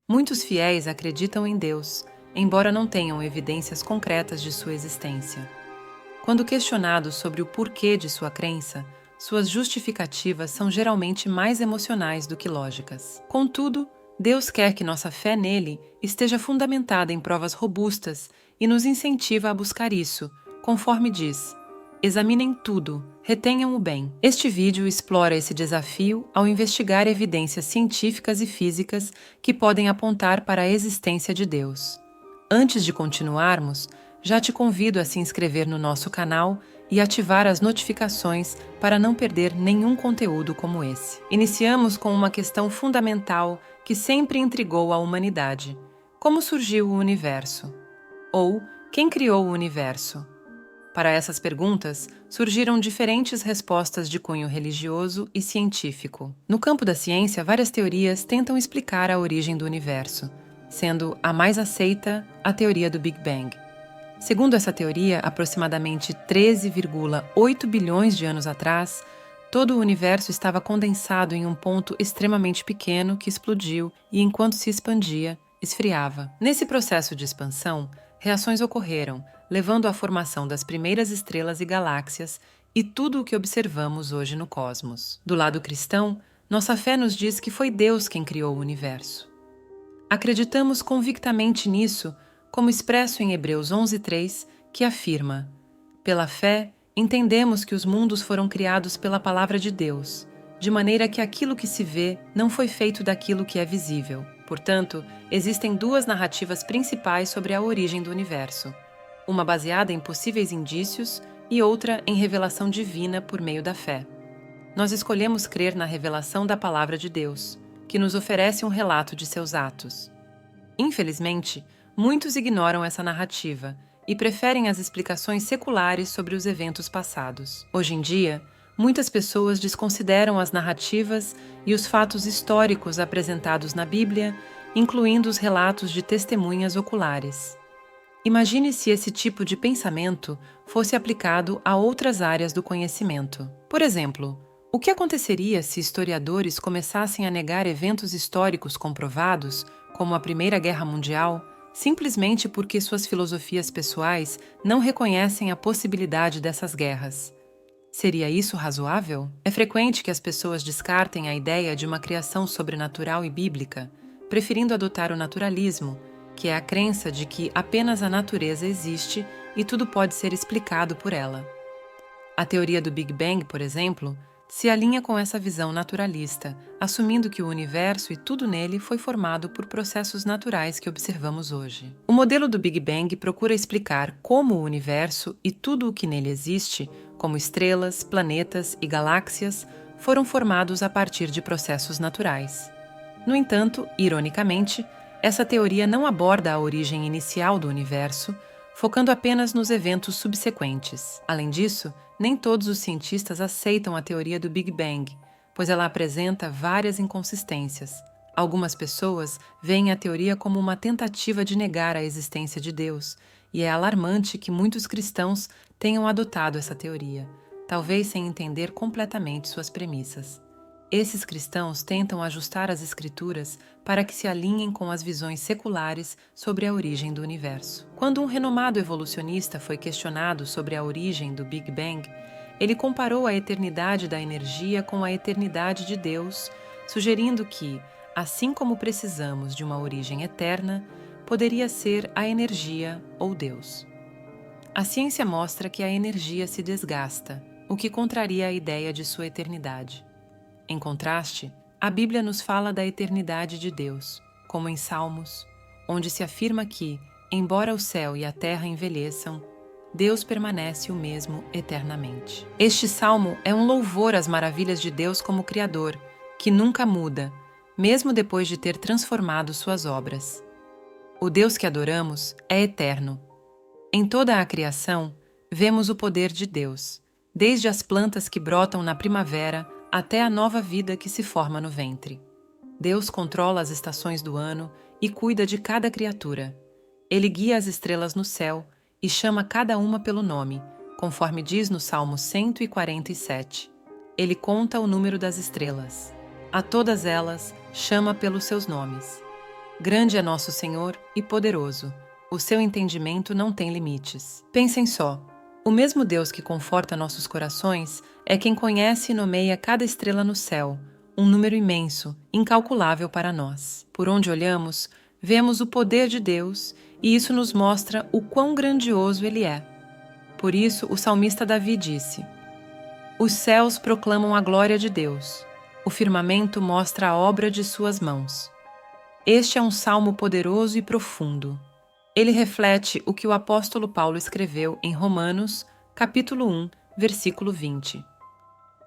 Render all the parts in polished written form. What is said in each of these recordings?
Muitos fiéis acreditam em Deus, embora não tenham evidências concretas de sua existência. Quando questionados sobre o porquê de sua crença, suas justificativas são geralmente mais emocionais do que lógicas. Contudo, Deus quer que nossa fé nele esteja fundamentada em provas robustas e nos incentiva a buscar isso, conforme diz: examinem tudo, retenham o bem. Este vídeo explora esse desafio ao investigar evidências científicas e físicas que podem apontar para a existência de Deus. Antes de continuarmos, já te convido a se inscrever no nosso canal e ativar as notificações para não perder nenhum conteúdo como esse. Iniciamos com uma questão fundamental que sempre intrigou a humanidade: como surgiu o universo? Ou quem criou o universo? Para essas perguntas, surgiram diferentes respostas de cunho religioso e científico. No campo da ciência, várias teorias tentam explicar a origem do universo, sendo a mais aceita a teoria do Big Bang. Segundo essa teoria, aproximadamente 13,8 bilhões de anos atrás, todo o universo estava condensado em um ponto extremamente pequeno que explodiu e, enquanto se expandia, esfriava. Nesse processo de expansão, reações ocorreram, levando à formação das primeiras estrelas e galáxias e tudo o que observamos hoje no cosmos. Do lado cristão, nossa fé nos diz que foi Deus quem criou o universo. Acreditamos convictamente nisso, como expresso em Hebreus 11:3, que afirma: pela fé, entendemos que os mundos foram criados pela palavra de Deus, de maneira que aquilo que se vê não foi feito daquilo que é visível. Portanto, existem duas narrativas principais sobre a origem do universo, uma baseada em possíveis indícios e outra em revelação divina por meio da fé. Nós escolhemos crer na revelação da palavra de Deus, que nos oferece um relato de seus atos. Infelizmente, muitos ignoram essa narrativa e preferem as explicações seculares sobre os eventos passados. Hoje em dia, muitas pessoas desconsideram as narrativas e os fatos históricos apresentados na Bíblia, incluindo os relatos de testemunhas oculares. Imagine se esse tipo de pensamento fosse aplicado a outras áreas do conhecimento. Por exemplo, o que aconteceria se historiadores começassem a negar eventos históricos comprovados, como a Primeira Guerra Mundial, simplesmente porque suas filosofias pessoais não reconhecem a possibilidade dessas guerras? Seria isso razoável? É frequente que as pessoas descartem a ideia de uma criação sobrenatural e bíblica, preferindo adotar o naturalismo, que é a crença de que apenas a natureza existe e tudo pode ser explicado por ela. A teoria do Big Bang, por exemplo, se alinha com essa visão naturalista, assumindo que o universo e tudo nele foi formado por processos naturais que observamos hoje. O modelo do Big Bang procura explicar como o universo e tudo o que nele existe, como estrelas, planetas e galáxias, foram formados a partir de processos naturais. No entanto, ironicamente, essa teoria não aborda a origem inicial do universo, focando apenas nos eventos subsequentes. Além disso, nem todos os cientistas aceitam a teoria do Big Bang, pois ela apresenta várias inconsistências. Algumas pessoas veem a teoria como uma tentativa de negar a existência de Deus, e é alarmante que muitos cristãos tenham adotado essa teoria, talvez sem entender completamente suas premissas. Esses cristãos tentam ajustar as escrituras para que se alinhem com as visões seculares sobre a origem do universo. Quando um renomado evolucionista foi questionado sobre a origem do Big Bang, ele comparou a eternidade da energia com a eternidade de Deus, sugerindo que, assim como precisamos de uma origem eterna, poderia ser a energia ou Deus. A ciência mostra que a energia se desgasta, o que contraria a ideia de sua eternidade. Em contraste, a Bíblia nos fala da eternidade de Deus, como em Salmos, onde se afirma que, embora o céu e a terra envelheçam, Deus permanece o mesmo eternamente. Este salmo é um louvor às maravilhas de Deus como Criador, que nunca muda, mesmo depois de ter transformado suas obras. O Deus que adoramos é eterno. Em toda a criação, vemos o poder de Deus, desde as plantas que brotam na primavera até a nova vida que se forma no ventre. Deus controla as estações do ano e cuida de cada criatura. Ele guia as estrelas no céu e chama cada uma pelo nome, conforme diz no Salmo 147. Ele conta o número das estrelas. A todas elas chama pelos seus nomes. Grande é nosso Senhor e poderoso. O seu entendimento não tem limites. Pensem só. O mesmo Deus que conforta nossos corações é quem conhece e nomeia cada estrela no céu, um número imenso, incalculável para nós. Por onde olhamos, vemos o poder de Deus e isso nos mostra o quão grandioso Ele é. Por isso, o salmista Davi disse: Os céus proclamam a glória de Deus, o firmamento mostra a obra de suas mãos. Este é um salmo poderoso e profundo. Ele reflete o que o apóstolo Paulo escreveu em Romanos, capítulo 1, versículo 20.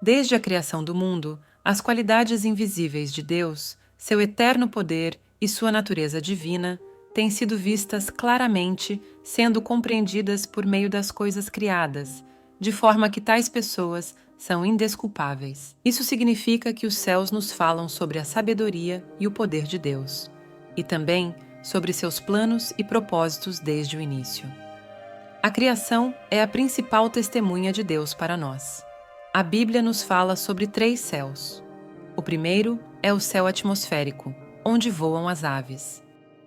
Desde a criação do mundo, as qualidades invisíveis de Deus, seu eterno poder e sua natureza divina têm sido vistas claramente, sendo compreendidas por meio das coisas criadas, de forma que tais pessoas são indesculpáveis. Isso significa que os céus nos falam sobre a sabedoria e o poder de Deus, e também sobre seus planos e propósitos desde o início. A criação é a principal testemunha de Deus para nós. A Bíblia nos fala sobre 3 céus. O primeiro é o céu atmosférico, onde voam as aves.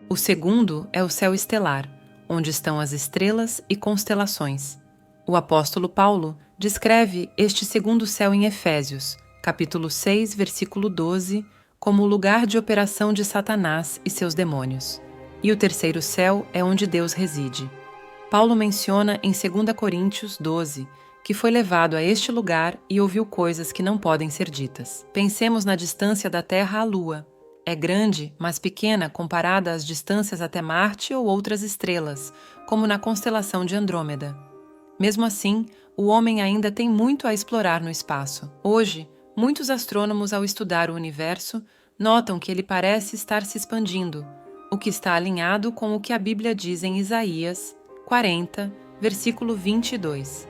O segundo é o céu estelar, onde estão as estrelas e constelações. O apóstolo Paulo descreve este segundo céu em Efésios, capítulo 6, versículo 12, como o lugar de operação de Satanás e seus demônios. E o terceiro céu é onde Deus reside. Paulo menciona em 2 Coríntios 12 que foi levado a este lugar e ouviu coisas que não podem ser ditas. Pensemos na distância da Terra à Lua. É grande, mas pequena comparada às distâncias até Marte ou outras estrelas, como na constelação de Andrômeda. Mesmo assim, o homem ainda tem muito a explorar no espaço. Hoje, muitos astrônomos, ao estudar o universo, notam que ele parece estar se expandindo, o que está alinhado com o que a Bíblia diz em Isaías 40, versículo 22.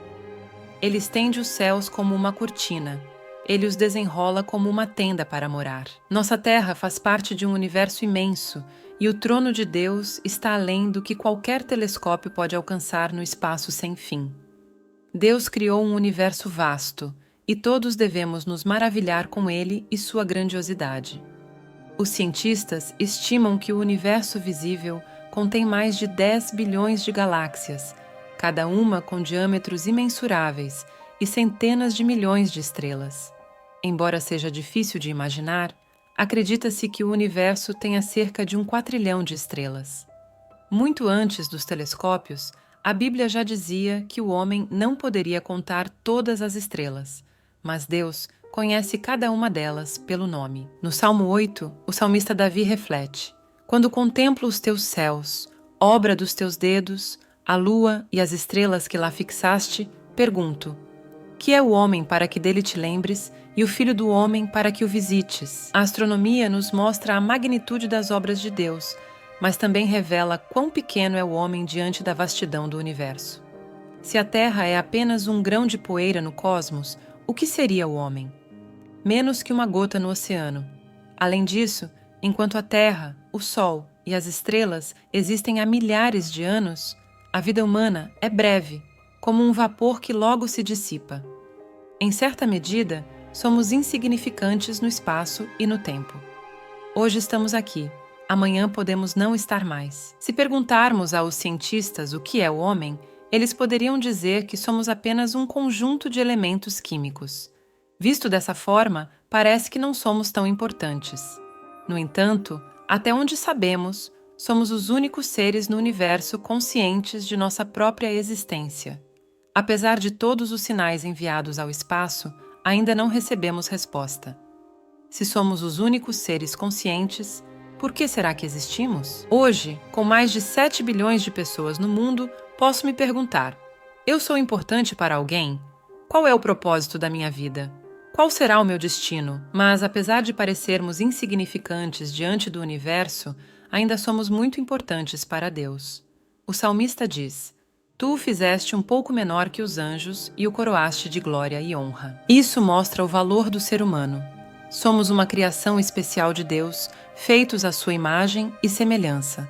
Ele estende os céus como uma cortina, ele os desenrola como uma tenda para morar. Nossa Terra faz parte de um universo imenso e o trono de Deus está além do que qualquer telescópio pode alcançar no espaço sem fim. Deus criou um universo vasto e todos devemos nos maravilhar com ele e sua grandiosidade. Os cientistas estimam que o universo visível contém mais de 10 bilhões de galáxias, cada uma com diâmetros imensuráveis e centenas de milhões de estrelas. Embora seja difícil de imaginar, acredita-se que o universo tenha cerca de 1 quatrilhão de estrelas. Muito antes dos telescópios, a Bíblia já dizia que o homem não poderia contar todas as estrelas, mas Deus conhece cada uma delas pelo nome. No Salmo 8, o salmista Davi reflete: Quando contemplo os teus céus, obra dos teus dedos, a lua e as estrelas que lá fixaste, pergunto: que é o homem para que dele te lembres e o filho do homem para que o visites? A astronomia nos mostra a magnitude das obras de Deus, mas também revela quão pequeno é o homem diante da vastidão do universo. Se a Terra é apenas um grão de poeira no cosmos, o que seria o homem? Menos que uma gota no oceano. Além disso, enquanto a Terra, o Sol e as estrelas existem há milhares de anos, a vida humana é breve, como um vapor que logo se dissipa. Em certa medida, somos insignificantes no espaço e no tempo. Hoje estamos aqui, amanhã podemos não estar mais. Se perguntarmos aos cientistas o que é o homem, eles poderiam dizer que somos apenas um conjunto de elementos químicos. Visto dessa forma, parece que não somos tão importantes. No entanto, até onde sabemos, somos os únicos seres no universo conscientes de nossa própria existência. Apesar de todos os sinais enviados ao espaço, ainda não recebemos resposta. Se somos os únicos seres conscientes, por que será que existimos? Hoje, com mais de 7 bilhões de pessoas no mundo, posso me perguntar: eu sou importante para alguém? Qual é o propósito da minha vida? Qual será o meu destino? Mas, apesar de parecermos insignificantes diante do universo, ainda somos muito importantes para Deus. O salmista diz: Tu o fizeste um pouco menor que os anjos e o coroaste de glória e honra. Isso mostra o valor do ser humano. Somos uma criação especial de Deus, feitos à sua imagem e semelhança.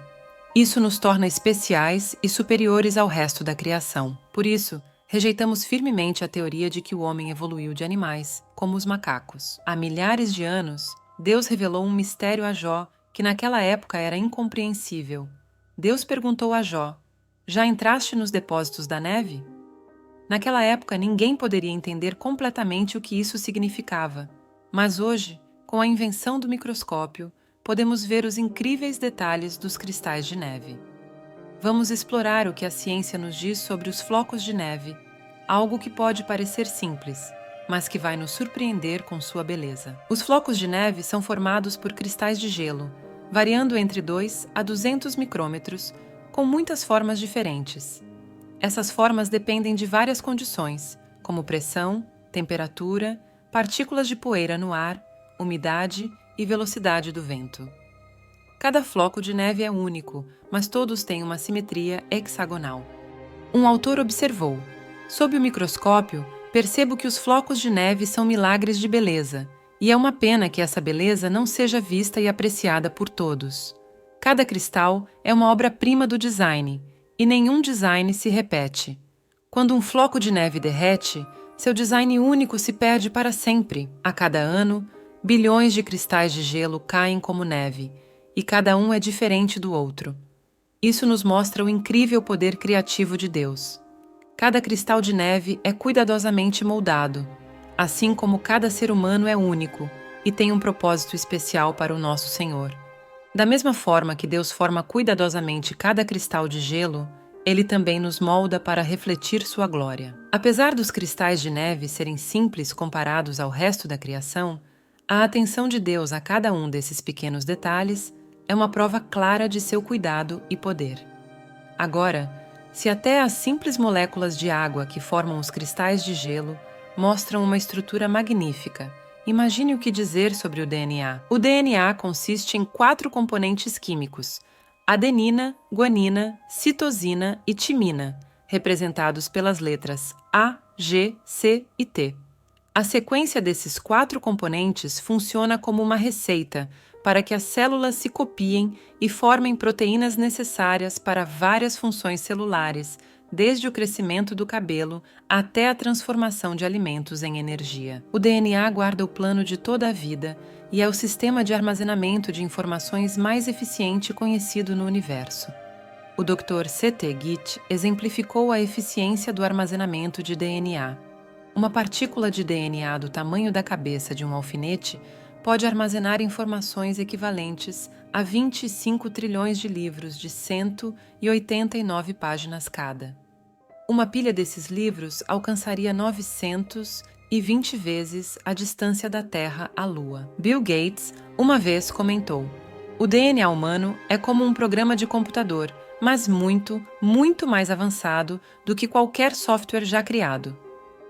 Isso nos torna especiais e superiores ao resto da criação. Por isso, rejeitamos firmemente a teoria de que o homem evoluiu de animais, como os macacos. Há milhares de anos, Deus revelou um mistério a Jó que naquela época era incompreensível. Deus perguntou a Jó: já entraste nos depósitos da neve? Naquela época, ninguém poderia entender completamente o que isso significava. Mas hoje, com a invenção do microscópio, podemos ver os incríveis detalhes dos cristais de neve. Vamos explorar o que a ciência nos diz sobre os flocos de neve, algo que pode parecer simples, mas que vai nos surpreender com sua beleza. Os flocos de neve são formados por cristais de gelo, variando entre 2 a 200 micrômetros, com muitas formas diferentes. Essas formas dependem de várias condições, como pressão, temperatura, partículas de poeira no ar, umidade e velocidade do vento. Cada floco de neve é único, mas todos têm uma simetria hexagonal. Um autor observou: sob o microscópio, percebo que os flocos de neve são milagres de beleza, e é uma pena que essa beleza não seja vista e apreciada por todos. Cada cristal é uma obra-prima do design, e nenhum design se repete. Quando um floco de neve derrete, seu design único se perde para sempre. A cada ano, bilhões de cristais de gelo caem como neve, e cada um é diferente do outro. Isso nos mostra o incrível poder criativo de Deus. Cada cristal de neve é cuidadosamente moldado, assim como cada ser humano é único e tem um propósito especial para o nosso Senhor. Da mesma forma que Deus forma cuidadosamente cada cristal de gelo, Ele também nos molda para refletir sua glória. Apesar dos cristais de neve serem simples comparados ao resto da criação, a atenção de Deus a cada um desses pequenos detalhes é uma prova clara de seu cuidado e poder. Agora, se até as simples moléculas de água que formam os cristais de gelo mostram uma estrutura magnífica, imagine o que dizer sobre o DNA. O DNA consiste em 4 componentes químicos: adenina, guanina, citosina e timina, representados pelas letras A, G, C e T. A sequência desses 4 componentes funciona como uma receita para que as células se copiem e formem proteínas necessárias para várias funções celulares, desde o crescimento do cabelo até a transformação de alimentos em energia. O DNA guarda o plano de toda a vida e é o sistema de armazenamento de informações mais eficiente conhecido no universo. O Dr. C.T. Gitt exemplificou a eficiência do armazenamento de DNA. Uma partícula de DNA do tamanho da cabeça de um alfinete pode armazenar informações equivalentes a 25 trilhões de livros de 189 páginas cada. Uma pilha desses livros alcançaria 920 vezes a distância da Terra à Lua. Bill Gates uma vez comentou: o DNA humano é como um programa de computador, mas muito, muito mais avançado do que qualquer software já criado.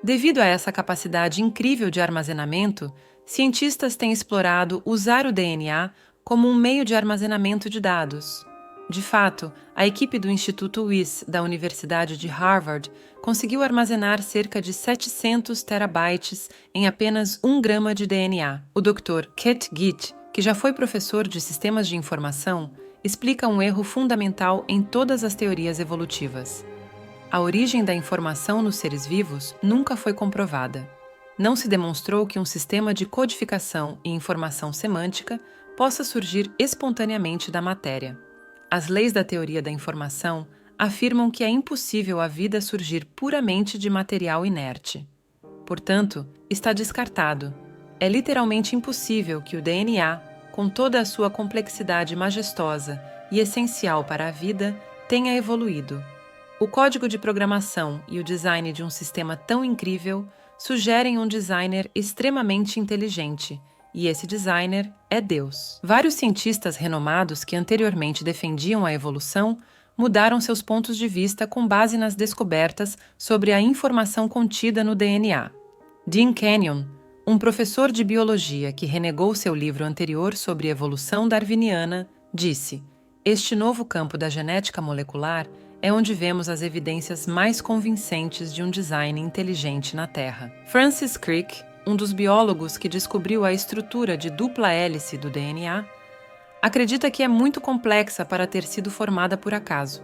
Devido a essa capacidade incrível de armazenamento, cientistas têm explorado usar o DNA como um meio de armazenamento de dados. De fato, a equipe do Instituto Wyss da Universidade de Harvard conseguiu armazenar cerca de 700 terabytes em apenas 1 grama de DNA. O Dr. Ket Gitt, que já foi professor de sistemas de informação, explica um erro fundamental em todas as teorias evolutivas. A origem da informação nos seres vivos nunca foi comprovada. Não se demonstrou que um sistema de codificação e informação semântica possa surgir espontaneamente da matéria. As leis da teoria da informação afirmam que é impossível a vida surgir puramente de material inerte. Portanto, está descartado. É literalmente impossível que o DNA, com toda a sua complexidade majestosa e essencial para a vida, tenha evoluído. O código de programação e o design de um sistema tão incrível sugerem um designer extremamente inteligente, e esse designer é Deus. Vários cientistas renomados que anteriormente defendiam a evolução mudaram seus pontos de vista com base nas descobertas sobre a informação contida no DNA. Dean Kenyon, um professor de biologia que renegou seu livro anterior sobre evolução darwiniana, disse: este novo campo da genética molecular é onde vemos as evidências mais convincentes de um design inteligente na Terra. Francis Crick, um dos biólogos que descobriu a estrutura de dupla hélice do DNA, acredita que é muito complexa para ter sido formada por acaso.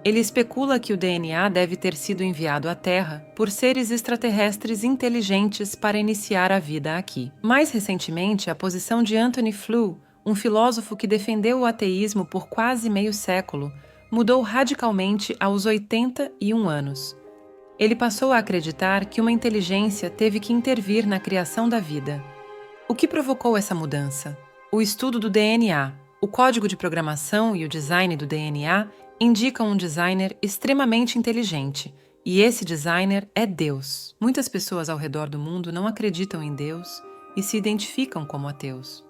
Ele especula que o DNA deve ter sido enviado à Terra por seres extraterrestres inteligentes para iniciar a vida aqui. Mais recentemente, a posição de Anthony Flew, um filósofo que defendeu o ateísmo por quase meio século, mudou radicalmente aos 81 anos. Ele passou a acreditar que uma inteligência teve que intervir na criação da vida. O que provocou essa mudança? O estudo do DNA. O código de programação e o design do DNA indicam um designer extremamente inteligente, e esse designer é Deus. Muitas pessoas ao redor do mundo não acreditam em Deus e se identificam como ateus.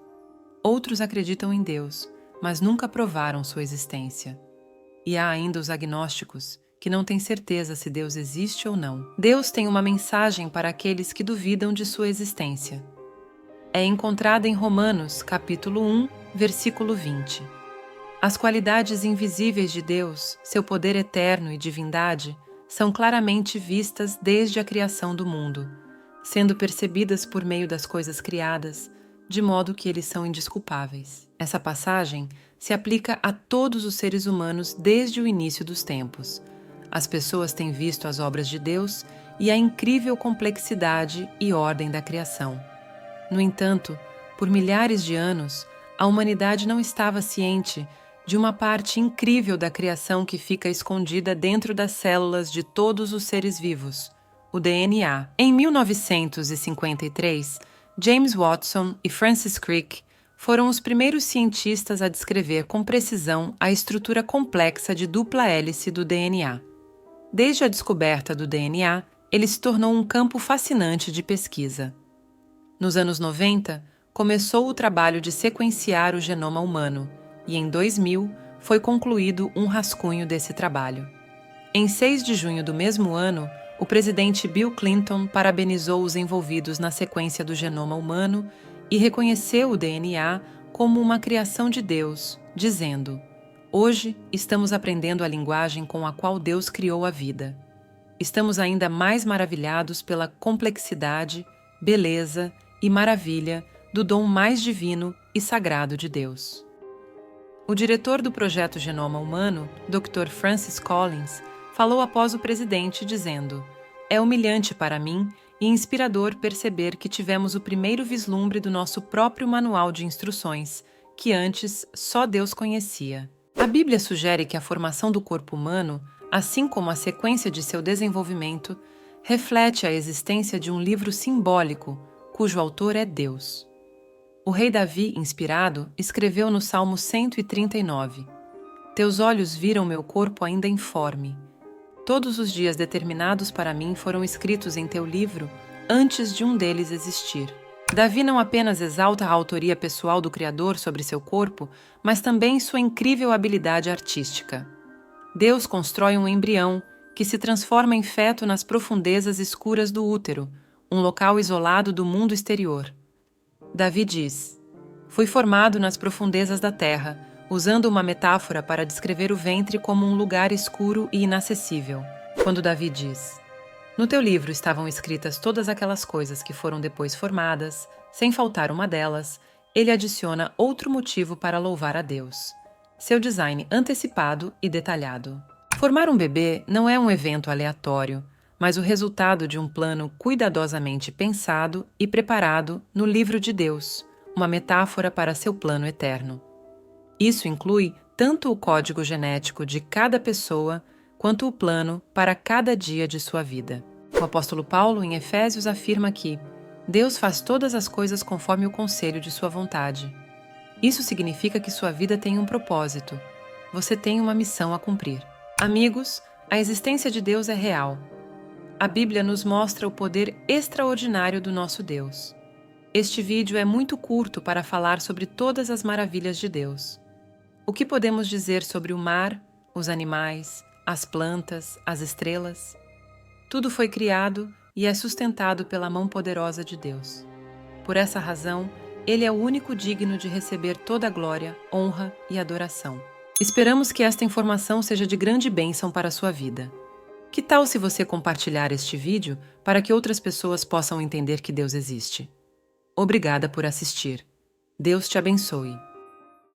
Outros acreditam em Deus, mas nunca provaram sua existência. E há ainda os agnósticos, que não têm certeza se Deus existe ou não. Deus tem uma mensagem para aqueles que duvidam de sua existência. É encontrada em Romanos, capítulo 1, versículo 20. As qualidades invisíveis de Deus, seu poder eterno e divindade, são claramente vistas desde a criação do mundo, sendo percebidas por meio das coisas criadas, de modo que eles são indesculpáveis. Essa passagem se aplica a todos os seres humanos desde o início dos tempos. As pessoas têm visto as obras de Deus e a incrível complexidade e ordem da criação. No entanto, por milhares de anos, a humanidade não estava ciente de uma parte incrível da criação que fica escondida dentro das células de todos os seres vivos, o DNA. Em 1953, James Watson e Francis Crick foram os primeiros cientistas a descrever com precisão a estrutura complexa de dupla hélice do DNA. Desde a descoberta do DNA, ele se tornou um campo fascinante de pesquisa. Nos anos 90, começou o trabalho de sequenciar o genoma humano, e em 2000 foi concluído um rascunho desse trabalho. Em 6 de junho do mesmo ano, o presidente Bill Clinton parabenizou os envolvidos na sequência do genoma humano e reconheceu o DNA como uma criação de Deus, dizendo: "Hoje estamos aprendendo a linguagem com a qual Deus criou a vida. Estamos ainda mais maravilhados pela complexidade, beleza e maravilha do dom mais divino e sagrado de Deus." O diretor do projeto Genoma Humano, Dr. Francis Collins, falou após o presidente, dizendo: "É humilhante para mim e inspirador perceber que tivemos o primeiro vislumbre do nosso próprio manual de instruções, que antes só Deus conhecia." A Bíblia sugere que a formação do corpo humano, assim como a sequência de seu desenvolvimento, reflete a existência de um livro simbólico, cujo autor é Deus. O rei Davi, inspirado, escreveu no Salmo 139: "Teus olhos viram meu corpo ainda informe. Todos os dias determinados para mim foram escritos em teu livro antes de um deles existir." Davi não apenas exalta a autoria pessoal do Criador sobre seu corpo, mas também sua incrível habilidade artística. Deus constrói um embrião que se transforma em feto nas profundezas escuras do útero, um local isolado do mundo exterior. Davi diz: "Fui formado nas profundezas da terra", usando uma metáfora para descrever o ventre como um lugar escuro e inacessível. Quando Davi diz: "No teu livro estavam escritas todas aquelas coisas que foram depois formadas, sem faltar uma delas", ele adiciona outro motivo para louvar a Deus: seu design antecipado e detalhado. Formar um bebê não é um evento aleatório, mas o resultado de um plano cuidadosamente pensado e preparado no livro de Deus, uma metáfora para seu plano eterno. Isso inclui tanto o código genético de cada pessoa, quanto o plano para cada dia de sua vida. O apóstolo Paulo, em Efésios, afirma que Deus faz todas as coisas conforme o conselho de sua vontade. Isso significa que sua vida tem um propósito. Você tem uma missão a cumprir. Amigos, a existência de Deus é real. A Bíblia nos mostra o poder extraordinário do nosso Deus. Este vídeo é muito curto para falar sobre todas as maravilhas de Deus. O que podemos dizer sobre o mar, os animais, as plantas, as estrelas? Tudo foi criado e é sustentado pela mão poderosa de Deus. Por essa razão, Ele é o único digno de receber toda a glória, honra e adoração. Esperamos que esta informação seja de grande bênção para a sua vida. Que tal se você compartilhar este vídeo para que outras pessoas possam entender que Deus existe? Obrigada por assistir. Deus te abençoe.